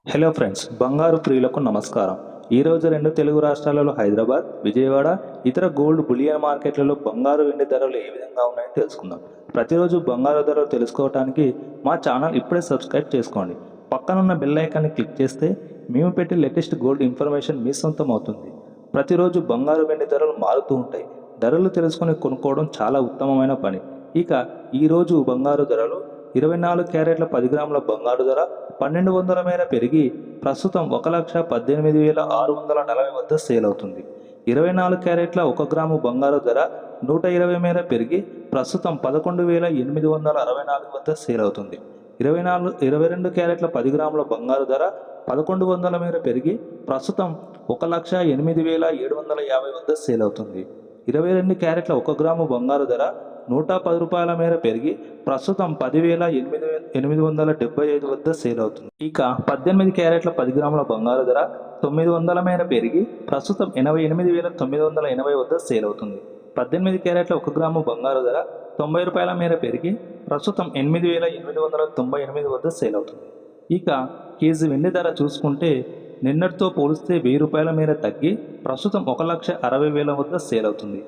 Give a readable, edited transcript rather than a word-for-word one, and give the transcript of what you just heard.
Hello friends, బంగారు ప్రియులకు నమస్కారం. ఈరోజు రెండు తెలుగు రాష్ట్రాలలో హైదరాబాద్, విజయవాడ, ఇతర గోల్డ్ బులియన్ మార్కెట్లలో బంగారు వెండి ధరలు ఏ విధంగా ఉన్నాయో తెలుసుకుందాం. ప్రతిరోజు బంగారు ధరలు తెలుసుకోవడానికి మా ఛానల్ ఇప్పుడే సబ్స్క్రైబ్ చేసుకోండి. పక్కనున్న బెల్ ఐకాన్ని క్లిక్ చేస్తే మేము పెట్టే లేటెస్ట్ గోల్డ్ ఇన్ఫర్మేషన్ మీ సొంతం అవుతుంది. ప్రతిరోజు బంగారు వెండి ధరలు మారుతూ ఉంటాయి. ధరలు తెలుసుకొని కొనుక్కోవడం చాలా ఉత్తమమైన పని. ఇక ఈరోజు బంగారు ధరలు 24 క్యారెట్ల 10 గ్రాముల బంగారు ధర 1200 మేర పెరిగి ప్రస్తుతం 1,18,640 వద్ద సేల్ అవుతుంది. 24 క్యారెట్ల 1 గ్రాము బంగారు ధర 120 మేర పెరిగి ప్రస్తుతం 11,864 వద్ద సేల్ అవుతుంది. 22 క్యారెట్ల 10 గ్రాముల బంగారు ధర 1100 మేర పెరిగి ప్రస్తుతం 1,08,750 వద్ద సేల్ అవుతుంది. 22 క్యారెట్ల 1 గ్రాము బంగారు ధర 110 రూపాయల మేర పెరిగి ప్రస్తుతం 10,875 వద్ద సేల్ అవుతుంది. ఇక 18 క్యారెట్ల 10 గ్రాముల బంగారు ధర 900 మేర పెరిగి ప్రస్తుతం 88,980 వద్ద సేల్ అవుతుంది. 18 క్యారెట్ల 1 గ్రాము బంగారు ధర 90 రూపాయల మేర పెరిగి ప్రస్తుతం 8,898 వద్ద సేల్ అవుతుంది. ఇక కేజీ వెండి ధర చూసుకుంటే నిన్నటితో పోలిస్తే 1000 రూపాయల మేర తగ్గి ప్రస్తుతం 1,60,000 వద్ద సేల్ అవుతుంది.